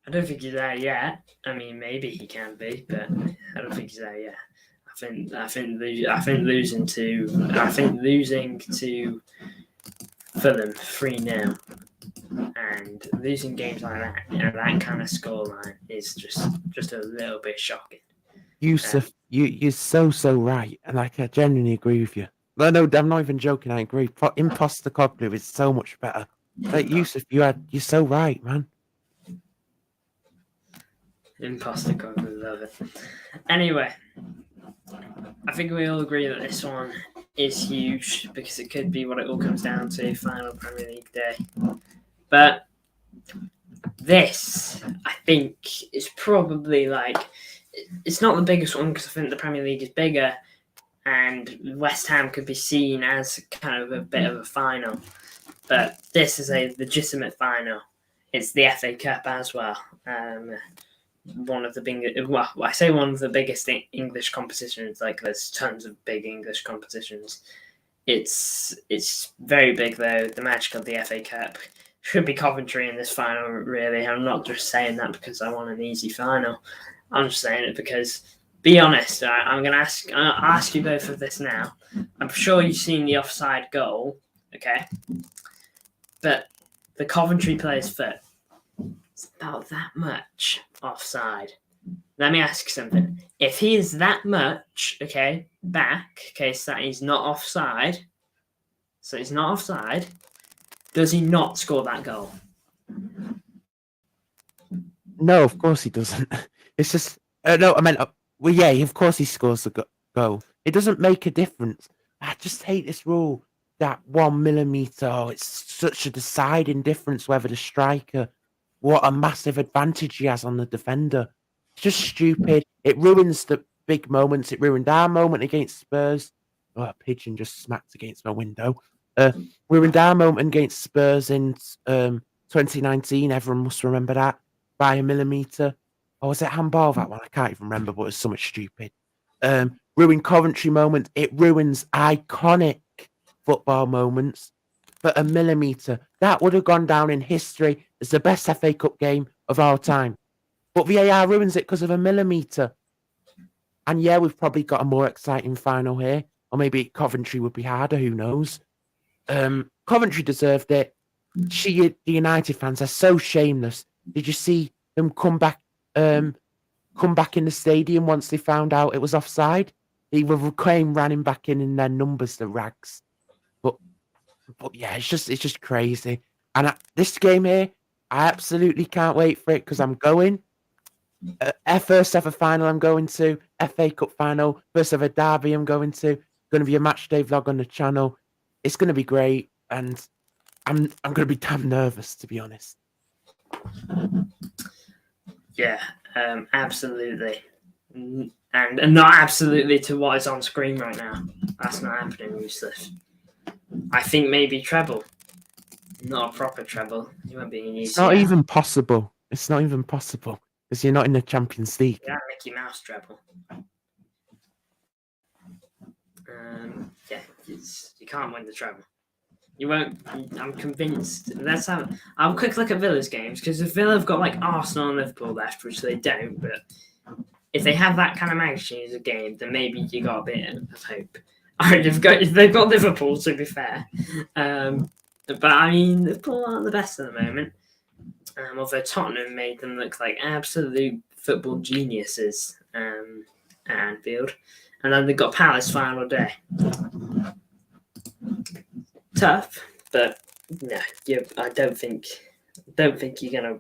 I don't think he's there yet. I mean, maybe he can be, but I don't think he's there yet. I think losing to Fulham 3-0 and losing games like that, you know, that kind of scoreline is just a little bit shocking. Yusuf, you're so right, and like I genuinely agree with you. No, I'm not even joking. I agree. Imposter Coglou is so much better. Like Yusuf, you're so right, man. Imposter Coglou, love it. Anyway, I think we all agree that this one is huge because it could be what it all comes down to, final Premier League day. But this, I think, is probably like, it's not the biggest one because I think the Premier League is bigger and West Ham could be seen as kind of a bit of a final. But this is a legitimate final. It's the FA Cup as well. One of the biggest English competitions. Like there's tons of big English competitions. It's very big though. The match called the FA Cup should be Coventry in this final. Really, I'm not just saying that because I want an easy final. I'm just saying it because, be honest, I'm going to ask you both of this now. I'm sure you've seen the offside goal, okay? But the Coventry player's foot is about that much offside. Let me ask you something. If he is that much, okay, back, okay, so that he's not offside, does he not score that goal? No, of course he doesn't. It's just no. I meant well, yeah. Of course he scores the goal. It doesn't make a difference. I just hate this rule that 1 millimeter. Oh, it's such a deciding difference whether the striker, what a massive advantage he has on the defender. It's just stupid. It ruins the big moments. It ruined our moment against Spurs. Oh, a pigeon just smacked against my window. Ruined our moment against Spurs in 2019. Everyone must remember that by a millimeter. Or was it handball, that one? I can't even remember, but it was so much stupid. Ruined Coventry moment. It ruins iconic football moments. But a millimeter, that would have gone down in history as the best FA Cup game of all time. But VAR ruins it because of a millimeter. And yeah, we've probably got a more exciting final here. Or maybe Coventry would be harder, who knows? Coventry deserved it. The United fans are so shameless. Did you see them come come back in the stadium once they found out it was offside. They came running back in their numbers, the rags. But yeah, it's just crazy. And this game here, I absolutely can't wait for it because I'm going. First ever final I'm going to, FA Cup final, first ever derby I'm going to. Going to be a match day vlog on the channel. It's going to be great, and I'm going to be damn nervous, to be honest. Yeah, absolutely. And not absolutely to what is on screen right now. That's not happening, useless. I think maybe treble. Not a proper treble. You won't be in UCL. It's not even possible. It's not even possible because you're not in the Champions League. Yeah, Mickey Mouse treble. Yeah, you can't win the treble. You won't. I'm convinced. Let's have a quick look at Villa's games, because if Villa have got like Arsenal and Liverpool left, which they don't, but if they have that kind of magnitude of game, then maybe you got a bit of hope. They've got Liverpool, to be fair. But I mean, Liverpool aren't the best at the moment. Although Tottenham made them look like absolute football geniuses at Anfield. And then they've got Palace final day. Tough, but no, I don't think you're gonna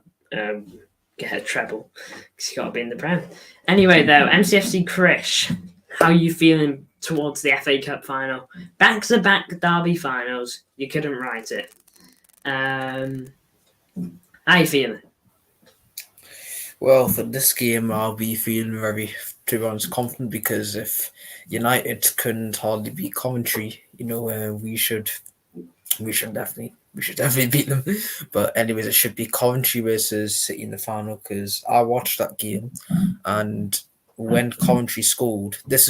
get a treble because you got to be in the Prem. Anyway, though, MCFC Krish, how are you feeling towards the FA Cup final? Back-to-back derby finals. You couldn't write it. How are you feeling? Well, for this game, I'll be feeling very, to be honest, confident, because if United couldn't hardly beat Coventry, we should definitely beat them. But anyways, it should be Coventry versus City in the final, because I watched that game, and when Coventry scored, this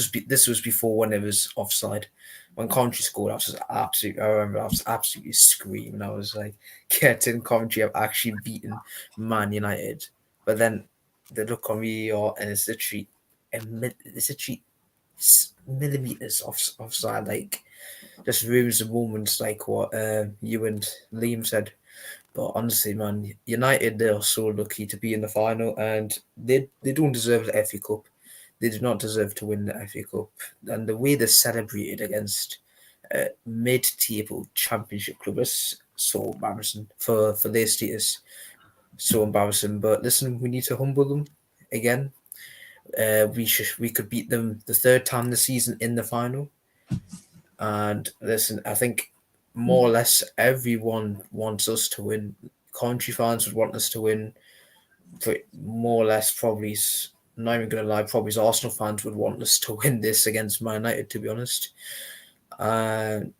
was before when it was offside. When Coventry scored, I remember I was absolutely screaming. I was like, "Get in, Coventry! I've actually beaten Man United." But then they look on VAR, and it's literally millimeters offside. Like, just ruins the moments, like what you and Liam said. But honestly, man, United, they are so lucky to be in the final, and they don't deserve the FA Cup. They do not deserve to win the FA Cup. And the way they celebrated against mid-table championship club is so embarrassing for their status. So embarrassing. But listen, we need to humble them again. We could beat them the third time this season in the final. And listen, I think more or less everyone wants us to win. Country fans would want us to win. But more or less, probably, not even going to lie, probably Arsenal fans would want us to win this against Man United, to be honest. And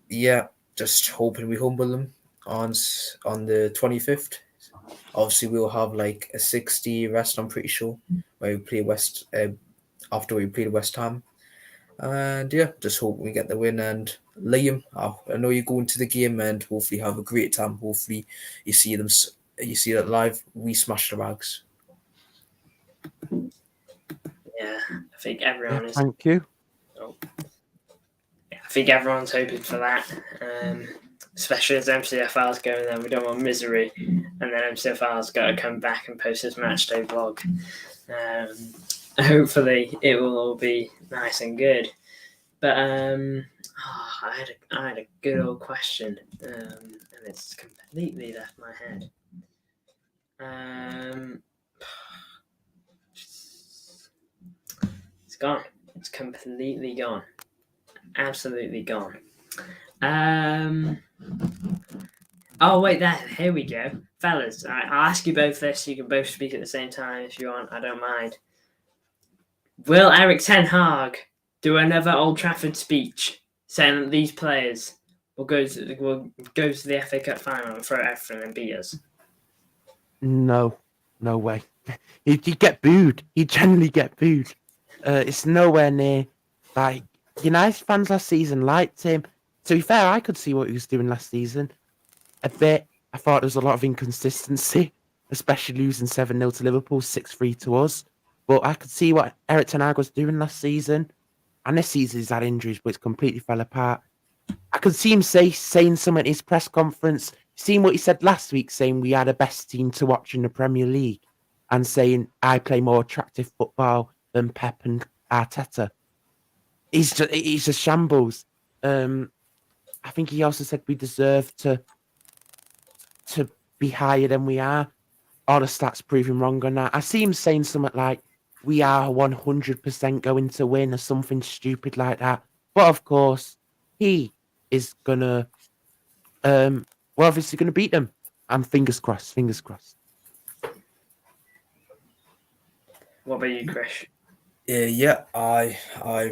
yeah, just hoping we humble them on the 25th. Obviously, we'll have like a 6-day rest, I'm pretty sure, where we play after we play West Ham. And yeah, just hope we get the win. And Liam, I know you go into the game and hopefully have a great time. Hopefully you see that live. We smash the rags. Yeah, I think everyone is. Thank you. Oh. Yeah, I think everyone's hoping for that. Especially as MCFR's going there, we don't want misery, and then MCFR's got to come back and post his match day vlog. Hopefully, it will all be nice and good. But I had a good old question, and it's completely left my head. It's gone. It's completely gone. Absolutely gone. Oh wait, here we go, fellas. I'll ask you both this. You can both speak at the same time if you want. I don't mind. Will Eric Ten Hag do another Old Trafford speech saying that these players will go to the FA Cup final and throw everything and beat us? No way. He'd get booed. He'd generally get booed. It's nowhere near. Like, United fans last season liked him. To be fair, I could see what he was doing last season. A bit. I thought there was a lot of inconsistency, especially losing 7-0 to Liverpool, 6-3 to us. But I could see what Eric Ten Hag was doing last season. And this season he's had injuries, but it's completely fell apart. I could see him saying something at his press conference, seeing what he said last week, saying we had the best team to watch in the Premier League. and saying I play more attractive football than Pep and Arteta. He's just shambles. I think he also said we deserve to be higher than we are. All the stats prove him wrong on that. I see him saying something like we are 100% going to win or something stupid like that. But of course, he is gonna we're obviously gonna beat them. And fingers crossed, fingers crossed. What about you, Krish? Yeah, I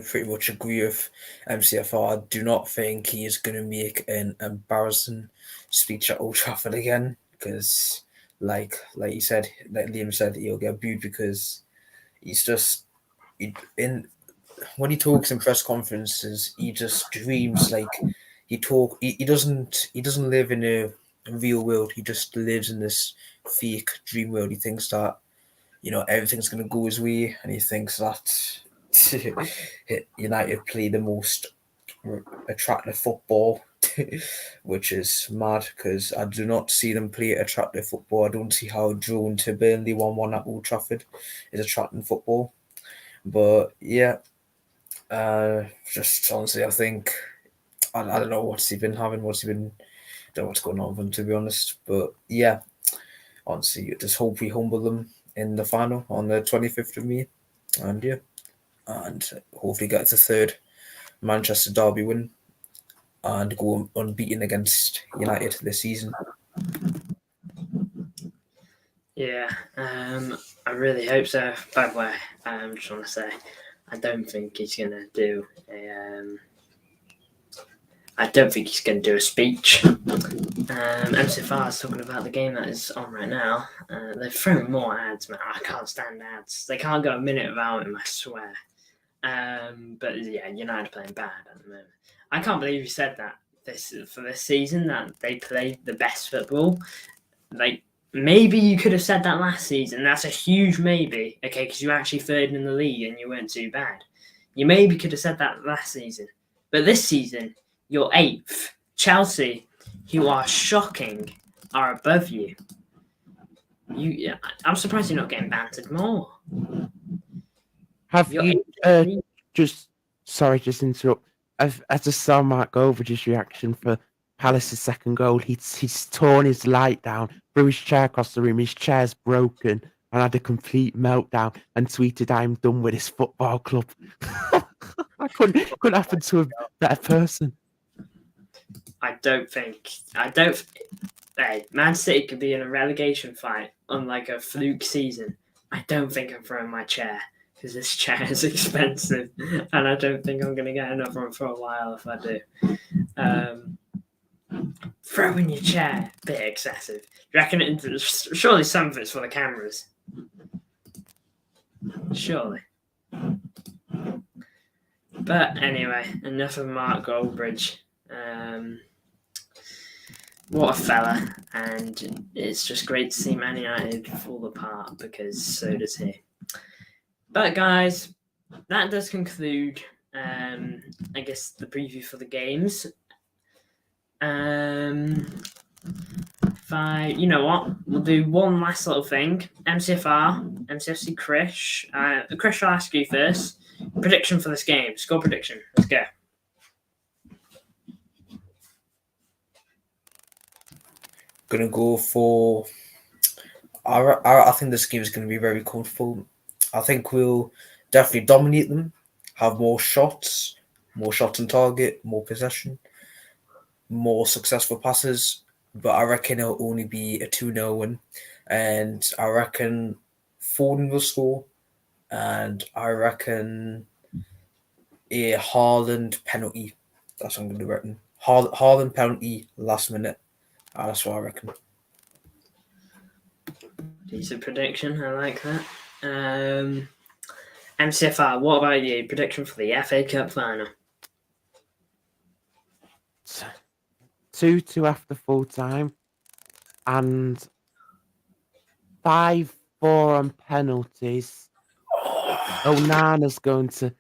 pretty much agree with MCFR. I do not think he is going to make an embarrassing speech at Old Trafford again because, like you said, like Liam said, he'll get booed because he's just when he talks in press conferences, he just dreams like he doesn't live in a real world. He just lives in this fake dream world. He thinks that everything's going to go his way, and he thinks that United play the most attractive football, which is mad because I do not see them play attractive football. I don't see how drawn to Burnley 1-1 at Old Trafford is attracting football. But yeah, just honestly, I think I don't know what's he been having. Don't know what's going on with him, to be honest. But yeah, honestly, just hope we humble them in the final on the 25th of May, and hopefully get to third Manchester derby win and go unbeaten against United this season. Yeah, I really hope so. By the way, I just want to say, I don't think he's going to do a speech. MCFR is talking about the game that is on right now. They're throwing more ads, man. I can't stand ads. They can't go a minute without them, I swear. But yeah, United are playing bad at the moment. I can't believe you said that for this season that they played the best football. Like, maybe you could have said that last season. That's a huge maybe. Okay, because you're actually third in the league and you weren't too bad. You maybe could have said that last season. But this season, you're 8th. Chelsea, who are shocking, are above you. I'm surprised you're not getting bantered more. Have you just interrupt? I just saw Mark Overge's reaction for Palace's second goal. He's torn his light down, threw his chair across the room. His chair's broken, and had a complete meltdown. And tweeted, "I'm done with this football club." I couldn't happen to a better person. Hey, Man City could be in a relegation fight on like a fluke season. I don't think I'm throwing my chair because this chair is expensive, and I don't think I'm going to get another one for a while if I do. Throwing your chair, a bit excessive. Do you reckon surely some of it's for the cameras? Surely. But anyway, enough of Mark Goldbridge. What a fella, and it's just great to see Man United fall apart because so does he. But guys, that does conclude, I guess, the preview for the games. You know what? We'll do one last little thing. MCFR, MCFC Krish. Krish, I'll ask you first. Prediction for this game. Score prediction. Let's go. Gonna go for. I think this game is going to be very comfortable. I think we'll definitely dominate them, have more shots on target, more possession, more successful passes. But I reckon it'll only be a 2-0 win, and I reckon Foden will score, and I reckon a Haaland penalty. That's what I'm going to reckon. Haaland penalty last minute. That's what I reckon. Decent prediction. I like that. MCFR, what about you? Prediction for the FA Cup final? 2-2 after full time, and 5-4 on penalties. Onana's going to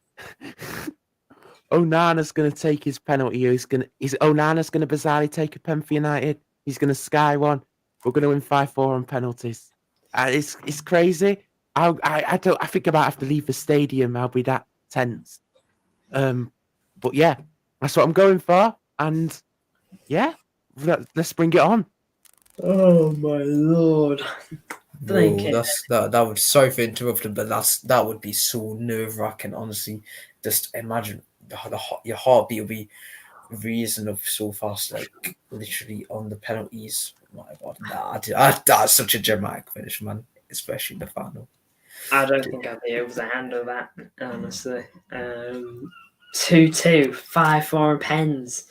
take his penalty. Onana's going to bizarrely take a pen for United. He's going to sky one. We're going to win 5-4 on penalties. It's crazy. I don't. I think I might have to leave the stadium. I'll be that tense. But yeah, that's what I'm going for. And yeah, let's bring it on. Oh my lord! Thank you. That would, sorry for interrupting, but that would be so nerve wracking. Honestly, just imagine your heartbeat will be raising up so fast, like literally on the penalties. Oh my God, that's such a dramatic finish, man. Especially the final. I don't think I'd be able to handle that, honestly. 2-2, 5-4 pens.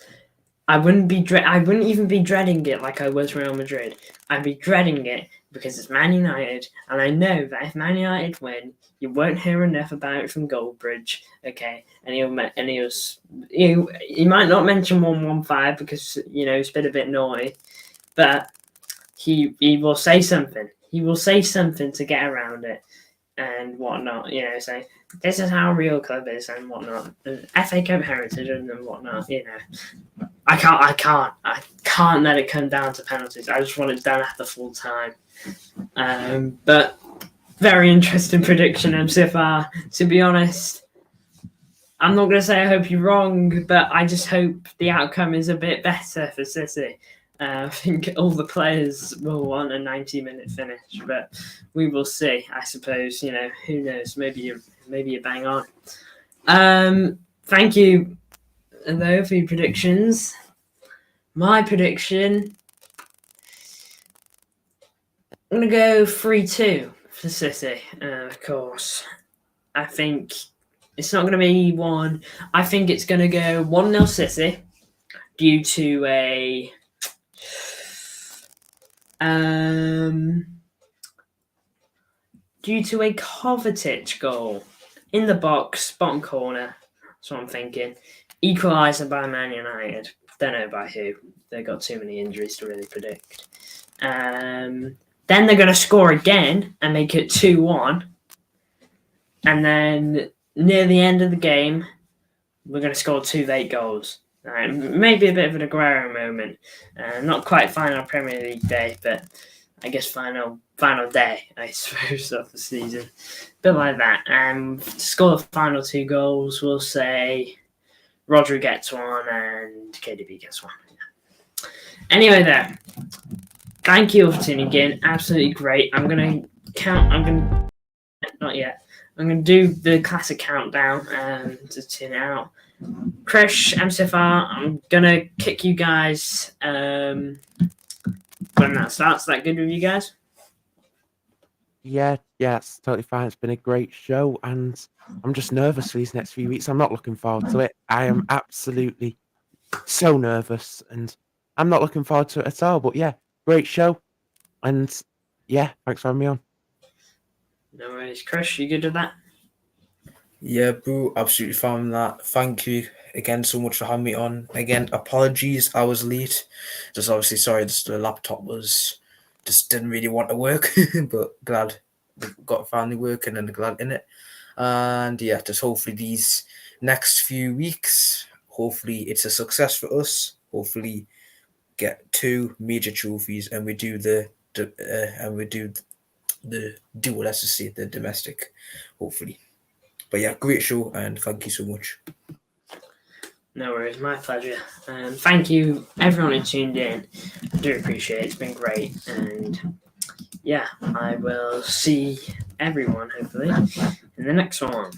I wouldn't even be dreading it like I was Real Madrid. I'd be dreading it because it's Man United, and I know that if Man United win, you won't hear enough about it from Goldbridge. Okay, and he might not mention 115 because it's been a bit naughty, but he will say something. He will say something to get around it and whatnot. Say this is how a real club is and whatnot. FA Cup heritage and whatnot. I can't let it come down to penalties. I just want it done at the full time. But very interesting prediction, MCFR. To be honest, I'm not going to say I hope you're wrong, but I just hope the outcome is a bit better for City. I think all the players will want a 90-minute finish, but we will see. I suppose who knows? Maybe you bang on. Thank you, though, for your predictions. My prediction, I'm going to go 3-2 for City, of course. I think it's not going to be 1. I think it's going to go 1-0 City due to a Kovacic goal in the box, bottom corner. That's what I'm thinking. Equaliser by Man United. Don't know by who. They've got too many injuries to really predict. Then they're going to score again and make it 2-1. And then near the end of the game, we're going to score 2 late goals. Maybe a bit of an Aguero moment. Not quite final Premier League day, but I guess final day, I suppose, of the season. A bit like that. To score the final 2 goals, we'll say Rodri gets 1 and KDB gets 1. Yeah. Anyway, there. Thank you for tuning in. Absolutely great. I'm going to not yet. I'm going to do the classic countdown to tune out. Krish, MCFR, I'm going to kick you guys when that starts. Is that good with you guys? Yeah, it's totally fine. It's been a great show, and I'm just nervous for these next few weeks. I'm not looking forward to it. I am absolutely so nervous, and I'm not looking forward to it at all. But yeah, great show, and yeah, thanks for having me on. No worries. Krish, you good with that? Yeah, boo, absolutely fine with that. Thank you again so much for having me on. Again, apologies, I was late. Just obviously sorry, the laptop just didn't really want to work, but glad we got finally working and glad in it. And yeah, just hopefully these next few weeks, hopefully it's a success for us. Hopefully get 2 major trophies and we do the dual, let's just say the domestic, hopefully. But yeah, great show and thank you so much. No worries, my pleasure. Thank you, everyone who tuned in. I do appreciate it. It's been great. And yeah, I will see everyone, hopefully, in the next one.